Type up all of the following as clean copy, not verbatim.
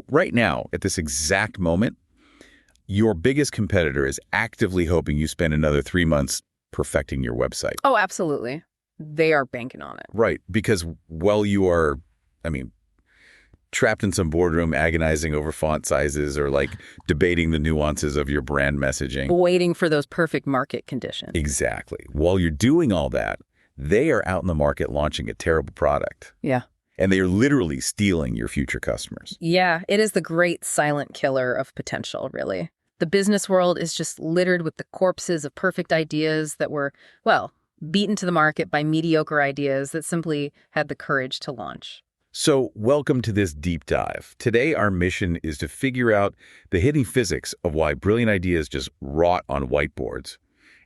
Right now, at this exact moment, your biggest competitor is actively hoping you spend another 3 months perfecting your website. Oh, absolutely. They are banking on it. Right, because while you are, trapped in some boardroom agonizing over font sizes or debating the nuances of your brand messaging. Waiting for those perfect market conditions. Exactly. While you're doing all that, they are out in the market launching a terrible product. Yeah. And they are literally stealing your future customers. Yeah, it is the great silent killer of potential, really. The business world is just littered with the corpses of perfect ideas that were, beaten to the market by mediocre ideas that simply had the courage to launch. So welcome to this deep dive. Today, our mission is to figure out the hidden physics of why brilliant ideas just rot on whiteboards.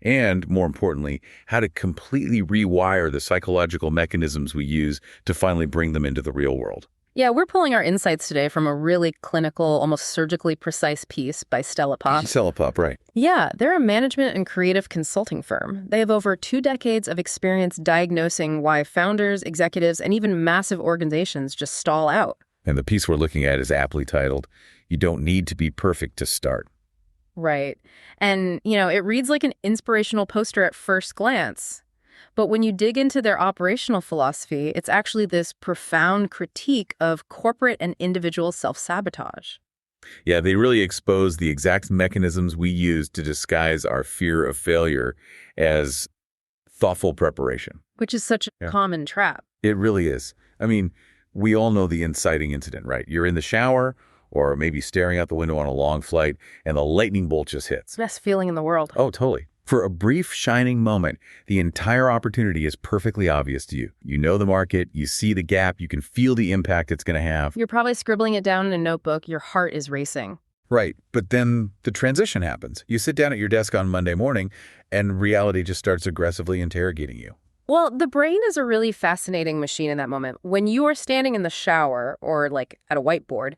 And, more importantly, how to completely rewire the psychological mechanisms we use to finally bring them into the real world. Yeah, we're pulling our insights today from a really clinical, almost surgically precise piece by Stella Pop. Stella Pop, right. Yeah, they're a management and creative consulting firm. They have over 2 decades of experience diagnosing why founders, executives, and even massive organizations just stall out. And the piece we're looking at is aptly titled, "You Don't Need to Be Perfect to Start." Right. And, it reads like an inspirational poster at first glance. But when you dig into their operational philosophy, it's actually this profound critique of corporate and individual self-sabotage. Yeah, they really expose the exact mechanisms we use to disguise our fear of failure as thoughtful preparation. Which is such a common trap. It really is. We all know the inciting incident, right? You're in the shower or maybe staring out the window on a long flight and the lightning bolt just hits. Best feeling in the world. Oh, totally. For a brief, shining moment, the entire opportunity is perfectly obvious to you. You know the market, you see the gap, you can feel the impact it's going to have. You're probably scribbling it down in a notebook. Your heart is racing. Right. But then the transition happens. You sit down at your desk on Monday morning, and reality just starts aggressively interrogating you. Well, the brain is a really fascinating machine in that moment. When you are standing in the shower or at a whiteboard,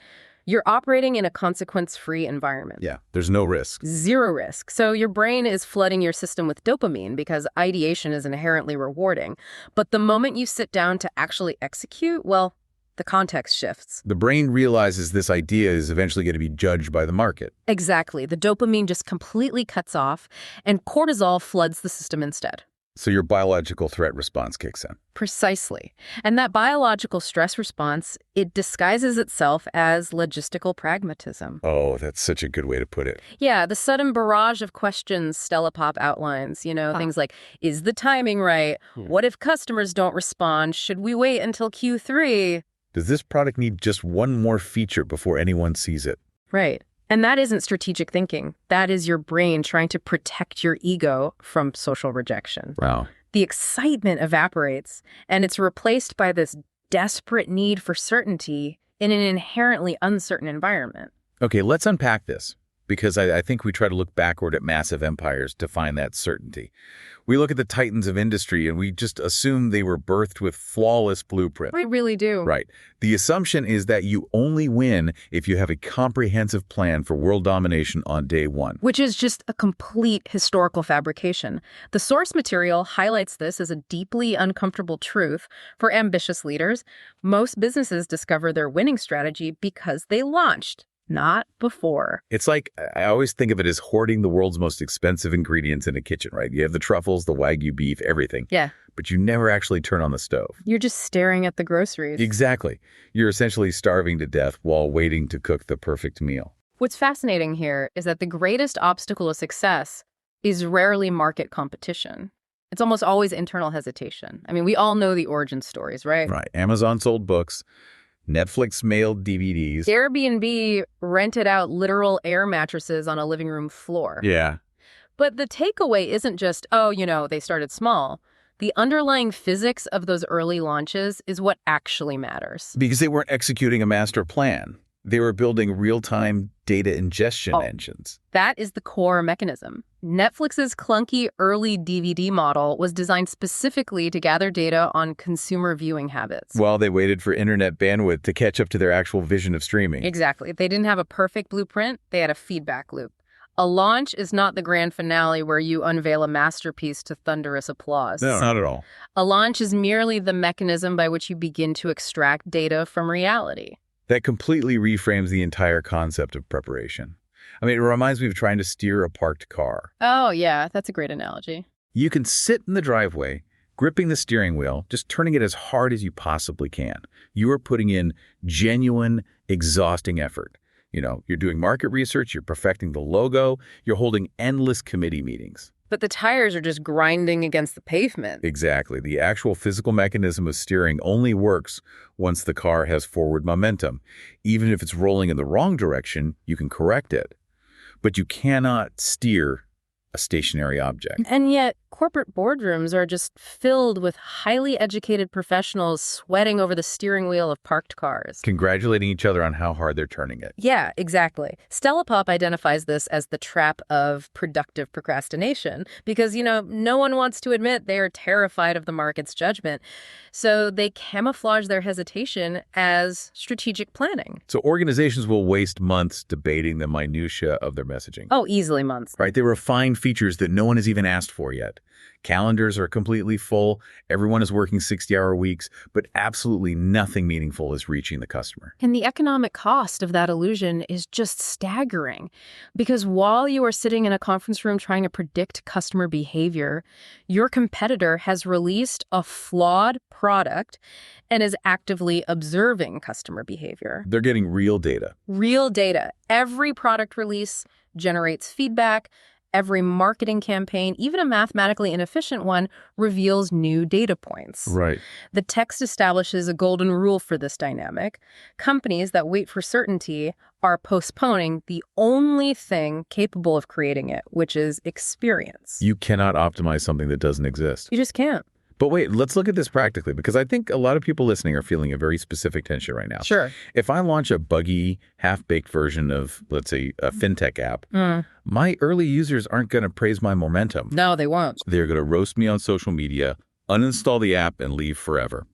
you're operating in a consequence-free environment. Yeah, there's no risk. Zero risk. So your brain is flooding your system with dopamine because ideation is inherently rewarding. But the moment you sit down to actually execute, the context shifts. The brain realizes this idea is eventually going to be judged by the market. Exactly. The dopamine just completely cuts off, and cortisol floods the system instead. So your biological threat response kicks in. Precisely. And that biological stress response, it disguises itself as logistical pragmatism. Oh, that's such a good way to put it. Yeah, the sudden barrage of questions Stella Pop outlines, things like, is the timing right? What if customers don't respond? Should we wait until Q3? Does this product need just one more feature before anyone sees it? Right. And that isn't strategic thinking. That is your brain trying to protect your ego from social rejection. Wow. The excitement evaporates, and it's replaced by this desperate need for certainty in an inherently uncertain environment. Okay, let's unpack this, because I think we try to look backward at massive empires to find that certainty. We look at the titans of industry and we just assume they were birthed with flawless blueprints. We really do. Right. The assumption is that you only win if you have a comprehensive plan for world domination on day one. Which is just a complete historical fabrication. The source material highlights this as a deeply uncomfortable truth for ambitious leaders. Most businesses discover their winning strategy because they launched, not before. It's like, I always think of it as hoarding the world's most expensive ingredients in a kitchen, right? You have the truffles, the Wagyu beef, everything. Yeah. But you never actually turn on the stove. You're just staring at the groceries. Exactly. You're essentially starving to death while waiting to cook the perfect meal. What's fascinating here is that the greatest obstacle to success is rarely market competition. It's almost always internal hesitation. We all know the origin stories, right? Right. Amazon sold books. Netflix mailed DVDs. Airbnb rented out literal air mattresses on a living room floor. Yeah. But the takeaway isn't just, they started small. The underlying physics of those early launches is what actually matters. Because they weren't executing a master plan. They were building real-time data ingestion engines. That is the core mechanism. Netflix's clunky early DVD model was designed specifically to gather data on consumer viewing habits. While they waited for internet bandwidth to catch up to their actual vision of streaming. Exactly. They didn't have a perfect blueprint. They had a feedback loop. A launch is not the grand finale where you unveil a masterpiece to thunderous applause. No, not at all. A launch is merely the mechanism by which you begin to extract data from reality. That completely reframes the entire concept of preparation. I mean, it reminds me of trying to steer a parked car. Oh, yeah, that's a great analogy. You can sit in the driveway, gripping the steering wheel, just turning it as hard as you possibly can. You are putting in genuine, exhausting effort. You're doing market research, you're perfecting the logo, you're holding endless committee meetings. But the tires are just grinding against the pavement. Exactly. The actual physical mechanism of steering only works once the car has forward momentum. Even if it's rolling in the wrong direction, you can correct it. But you cannot steer a stationary object. And yet, corporate boardrooms are just filled with highly educated professionals sweating over the steering wheel of parked cars. Congratulating each other on how hard they're turning it. Yeah, exactly. Stella Pop identifies this as the trap of productive procrastination because, no one wants to admit they are terrified of the market's judgment. So they camouflage their hesitation as strategic planning. So organizations will waste months debating the minutia of their messaging. Oh, easily months. Right? They refine features that no one has even asked for yet. Calendars are completely full. Everyone is working 60-hour weeks, but absolutely nothing meaningful is reaching the customer. And the economic cost of that illusion is just staggering. Because while you are sitting in a conference room trying to predict customer behavior, your competitor has released a flawed product and is actively observing customer behavior. They're getting real data. Real data. Every product release generates feedback. Every marketing campaign, even a mathematically inefficient one, reveals new data points. Right. The text establishes a golden rule for this dynamic. Companies that wait for certainty are postponing the only thing capable of creating it, which is experience. You cannot optimize something that doesn't exist. You just can't. But wait, let's look at this practically, because I think a lot of people listening are feeling a very specific tension right now. Sure. If I launch a buggy, half-baked version of, let's say, a fintech app, my early users aren't going to praise my momentum. No, they won't. They're going to roast me on social media, uninstall the app, and leave forever.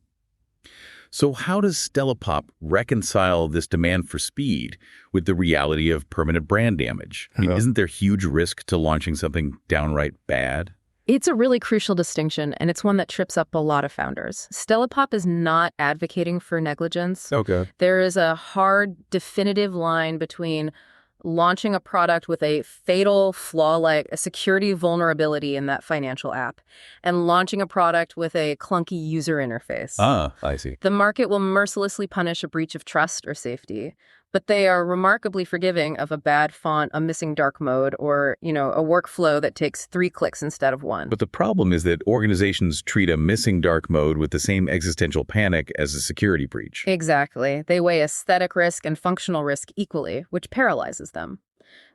So how does Stella Pop reconcile this demand for speed with the reality of permanent brand damage? I mean, isn't there huge risk to launching something downright bad? It's a really crucial distinction, and it's one that trips up a lot of founders. Stella Pop is not advocating for negligence. Okay. There is a hard, definitive line between launching a product with a fatal flaw like a security vulnerability in that financial app and launching a product with a clunky user interface. Ah, I see. The market will mercilessly punish a breach of trust or safety, but they are remarkably forgiving of a bad font, a missing dark mode, or, a workflow that takes 3 clicks instead of 1. But the problem is that organizations treat a missing dark mode with the same existential panic as a security breach. Exactly. They weigh aesthetic risk and functional risk equally, which paralyzes them.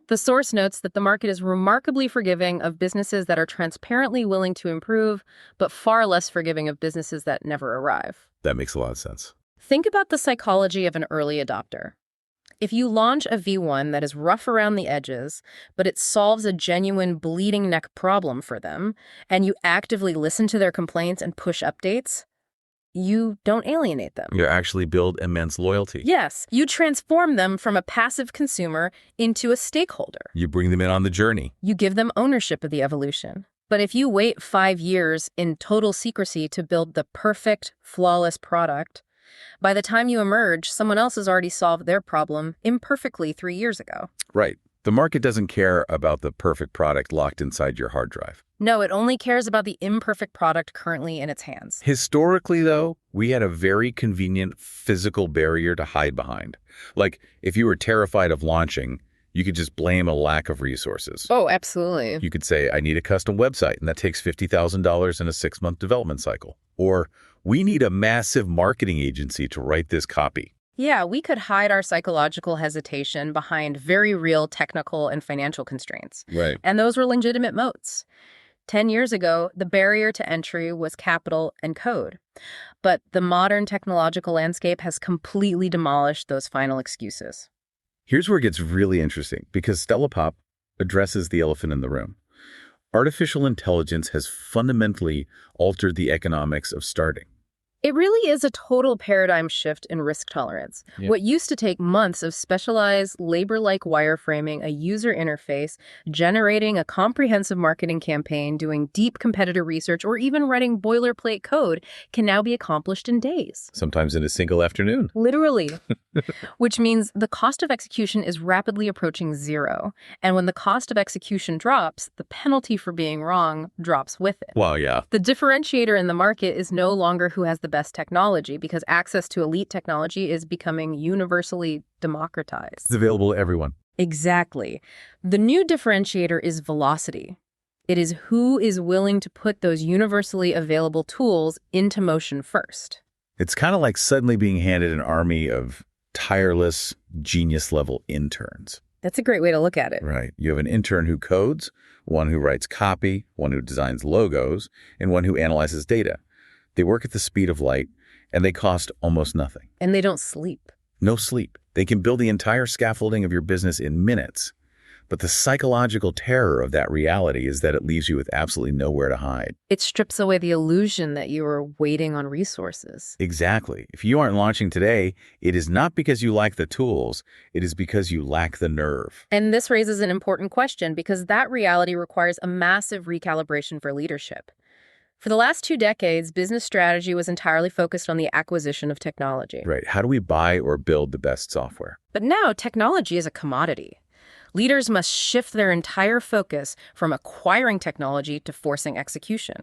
The source notes that the market is remarkably forgiving of businesses that are transparently willing to improve, but far less forgiving of businesses that never arrive. That makes a lot of sense. Think about the psychology of an early adopter. If you launch a V1 that is rough around the edges, but it solves a genuine bleeding neck problem for them, and you actively listen to their complaints and push updates, you don't alienate them. You actually build immense loyalty. Yes, you transform them from a passive consumer into a stakeholder. You bring them in on the journey. You give them ownership of the evolution. But if you wait 5 years in total secrecy to build the perfect, flawless product, by the time you emerge, someone else has already solved their problem imperfectly 3 years ago. Right. The market doesn't care about the perfect product locked inside your hard drive. No, it only cares about the imperfect product currently in its hands. Historically, though, we had a very convenient physical barrier to hide behind. Like, if you were terrified of launching, you could just blame a lack of resources. Oh, absolutely. You could say, I need a custom website, and that takes $50,000 in a 6-month development cycle. Or, we need a massive marketing agency to write this copy. Yeah, we could hide our psychological hesitation behind very real technical and financial constraints. Right. And those were legitimate moats. 10 years ago, the barrier to entry was capital and code. But the modern technological landscape has completely demolished those final excuses. Here's where it gets really interesting, because Stella Pop addresses the elephant in the room. Artificial intelligence has fundamentally altered the economics of starting. It really is a total paradigm shift in risk tolerance. Yeah. What used to take months of specialized labor-like wireframing, a user interface, generating a comprehensive marketing campaign, doing deep competitor research, or even writing boilerplate code can now be accomplished in days. Sometimes in a single afternoon. Literally. Which means the cost of execution is rapidly approaching zero. And when the cost of execution drops, the penalty for being wrong drops with it. Well, yeah. The differentiator in the market is no longer who has the best technology, because access to elite technology is becoming universally democratized. It's available to everyone. Exactly. The new differentiator is velocity. It is who is willing to put those universally available tools into motion first. It's kind of like suddenly being handed an army of tireless, genius-level interns. That's a great way to look at it. Right. You have an intern who codes, one who writes copy, one who designs logos, and one who analyzes data. They work at the speed of light, and they cost almost nothing. And they don't sleep. No sleep. They can build the entire scaffolding of your business in minutes. But the psychological terror of that reality is that it leaves you with absolutely nowhere to hide. It strips away the illusion that you are waiting on resources. Exactly. If you aren't launching today, it is not because you lack the tools. It is because you lack the nerve. And this raises an important question, because that reality requires a massive recalibration for leadership. For the last 2 decades, business strategy was entirely focused on the acquisition of technology. Right. How do we buy or build the best software? But now technology is a commodity. Leaders must shift their entire focus from acquiring technology to forcing execution.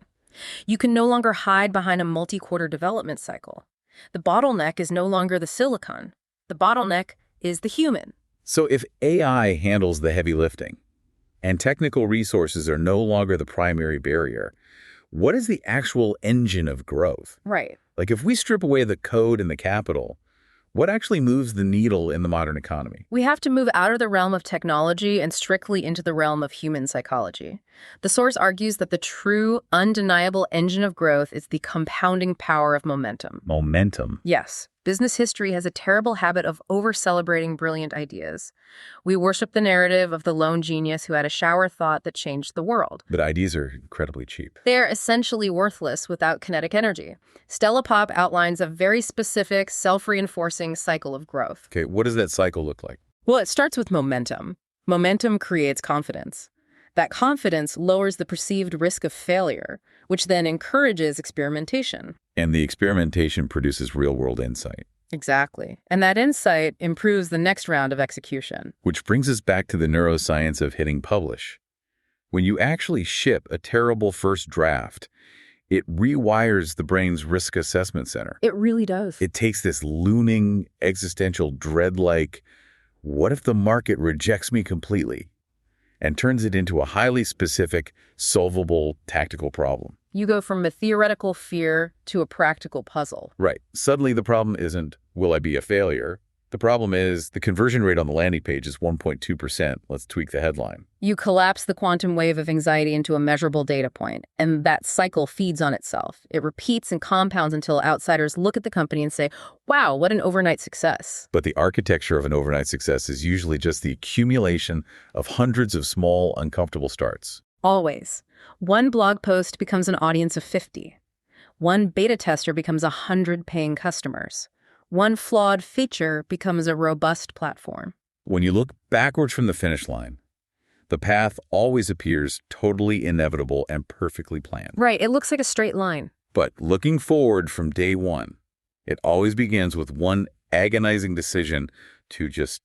You can no longer hide behind a multi-quarter development cycle. The bottleneck is no longer the silicon. The bottleneck is the human. So if AI handles the heavy lifting and technical resources are no longer the primary barrier, what is the actual engine of growth? Right. Like if we strip away the code and the capital, what actually moves the needle in the modern economy? We have to move out of the realm of technology and strictly into the realm of human psychology. The source argues that the true, undeniable engine of growth is the compounding power of momentum. Momentum. Yes. Business history has a terrible habit of over-celebrating brilliant ideas. We worship the narrative of the lone genius who had a shower thought that changed the world. But ideas are incredibly cheap. They're essentially worthless without kinetic energy. Stella Pop outlines a very specific, self-reinforcing cycle of growth. Okay, what does that cycle look like? Well, it starts with momentum. Momentum creates confidence. That confidence lowers the perceived risk of failure, which then encourages experimentation. And the experimentation produces real-world insight. Exactly. And that insight improves the next round of execution. Which brings us back to the neuroscience of hitting publish. When you actually ship a terrible first draft, it rewires the brain's risk assessment center. It really does. It takes this looming existential dread like, what if the market rejects me completely? And turns it into a highly specific, solvable, tactical problem. You go from a theoretical fear to a practical puzzle. Right. Suddenly the problem isn't, will I be a failure? The problem is the conversion rate on the landing page is 1.2%. Let's tweak the headline. You collapse the quantum wave of anxiety into a measurable data point, and that cycle feeds on itself. It repeats and compounds until outsiders look at the company and say, wow, what an overnight success. But the architecture of an overnight success is usually just the accumulation of hundreds of small, uncomfortable starts. Always. One blog post becomes an audience of 50. One beta tester becomes 100 paying customers. One flawed feature becomes a robust platform. When you look backwards from the finish line, the path always appears totally inevitable and perfectly planned. Right, it looks like a straight line. But looking forward from day one, it always begins with one agonizing decision to just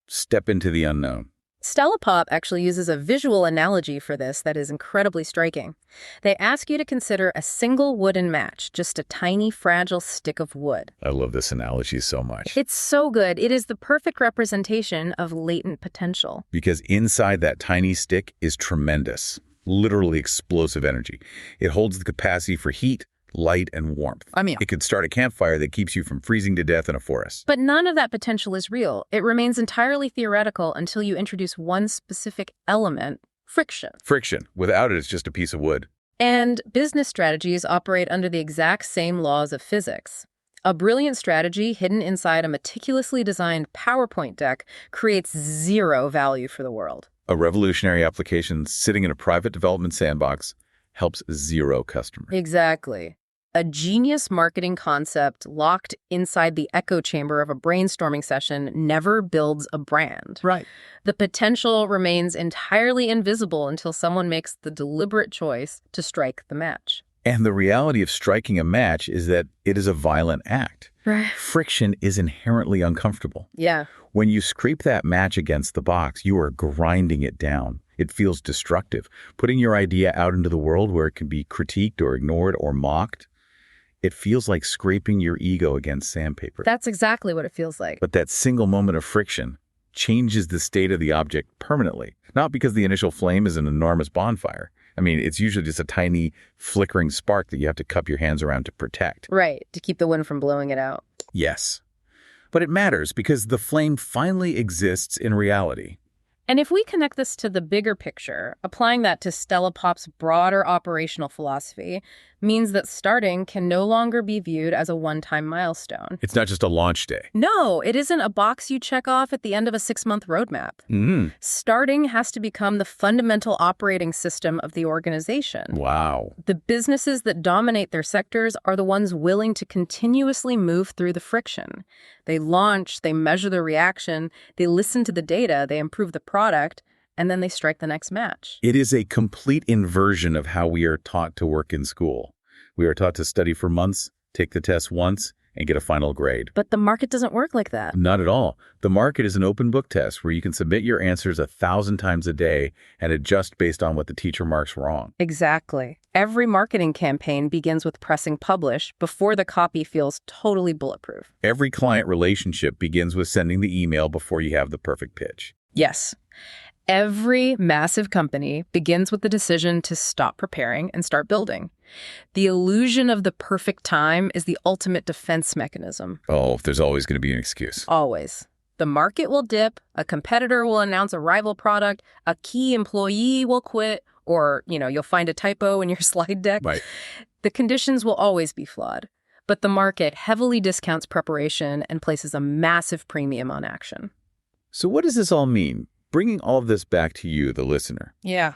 step into the unknown. Stella Pop actually uses a visual analogy for this that is incredibly striking. They ask you to consider a single wooden match, just a tiny, fragile stick of wood. I love this analogy so much. It's so good. It is the perfect representation of latent potential. Because inside that tiny stick is tremendous, literally explosive energy. It holds the capacity for heat, light, and warmth. It could start a campfire that keeps you from freezing to death in a forest. But none of that potential is real. It remains entirely theoretical until you introduce one specific element, friction. Friction. Without it, it's just a piece of wood. And business strategies operate under the exact same laws of physics. A brilliant strategy hidden inside a meticulously designed PowerPoint deck creates zero value for the world. A revolutionary application sitting in a private development sandbox helps zero customers. Exactly. A genius marketing concept locked inside the echo chamber of a brainstorming session never builds a brand. Right. The potential remains entirely invisible until someone makes the deliberate choice to strike the match. And the reality of striking a match is that it is a violent act. Right. Friction is inherently uncomfortable. Yeah. When you scrape that match against the box, you are grinding it down. It feels destructive. Putting your idea out into the world where it can be critiqued or ignored or mocked, it feels like scraping your ego against sandpaper. That's exactly what it feels like. But that single moment of friction changes the state of the object permanently. Not because the initial flame is an enormous bonfire. I mean, it's usually just a tiny flickering spark that you have to cup your hands around to protect. Right, to keep the wind from blowing it out. Yes. But it matters because the flame finally exists in reality. And if we connect this to the bigger picture, applying that to Stella Pop's broader operational philosophy means that starting can no longer be viewed as a one-time milestone. It's not just a launch day. No, it isn't a box you check off at the end of a 6-month roadmap. Starting has to become the fundamental operating system of the organization. Wow. The businesses that dominate their sectors are the ones willing to continuously move through the friction. They launch, they measure the reaction, they listen to the data, they improve the product, and then they strike the next match. It is a complete inversion of how we are taught to work in school. We are taught to study for months, take the test once, and get a final grade. But the market doesn't work like that. Not at all. The market is an open book test where you can submit your answers 1,000 times a day and adjust based on what the teacher marks wrong. Exactly. Every marketing campaign begins with pressing publish before the copy feels totally bulletproof. Every client relationship begins with sending the email before you have the perfect pitch. Yes. Every massive company begins with the decision to stop preparing and start building. The illusion of the perfect time is the ultimate defense mechanism. Oh, there's always going to be an excuse. Always. The market will dip, a competitor will announce a rival product, a key employee will quit, or, you'll find a typo in your slide deck. Right. The conditions will always be flawed, but the market heavily discounts preparation and places a massive premium on action. So what does this all mean? Bringing all of this back to you, the listener. Yeah.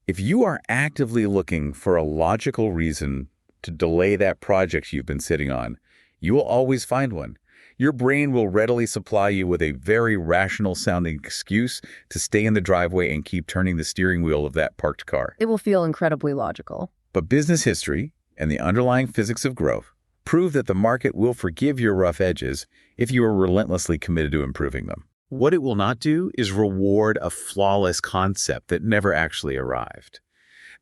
If you are actively looking for a logical reason to delay that project you've been sitting on, you will always find one. Your brain will readily supply you with a very rational-sounding excuse to stay in the driveway and keep turning the steering wheel of that parked car. It will feel incredibly logical. But business history and the underlying physics of growth prove that the market will forgive your rough edges if you are relentlessly committed to improving them. What it will not do is reward a flawless concept that never actually arrived.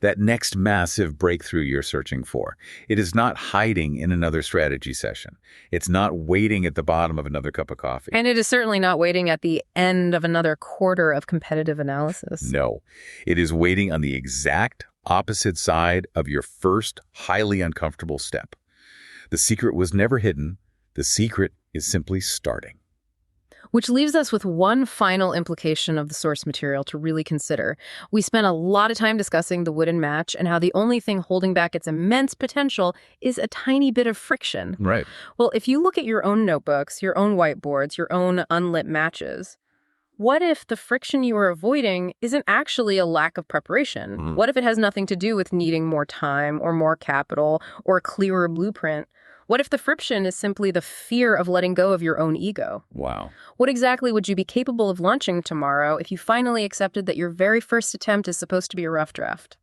That next massive breakthrough you're searching for. It is not hiding in another strategy session. It's not waiting at the bottom of another cup of coffee. And it is certainly not waiting at the end of another quarter of competitive analysis. No, it is waiting on the exact opposite side of your first highly uncomfortable step. The secret was never hidden. The secret is simply starting. Which leaves us with one final implication of the source material to really consider. We spent a lot of time discussing the wooden match and how the only thing holding back its immense potential is a tiny bit of friction. Right. Well, if you look at your own notebooks, your own whiteboards, your own unlit matches, what if the friction you are avoiding isn't actually a lack of preparation? What if it has nothing to do with needing more time or more capital or a clearer blueprint? What if the friction is simply the fear of letting go of your own ego? Wow. What exactly would you be capable of launching tomorrow if you finally accepted that your very first attempt is supposed to be a rough draft?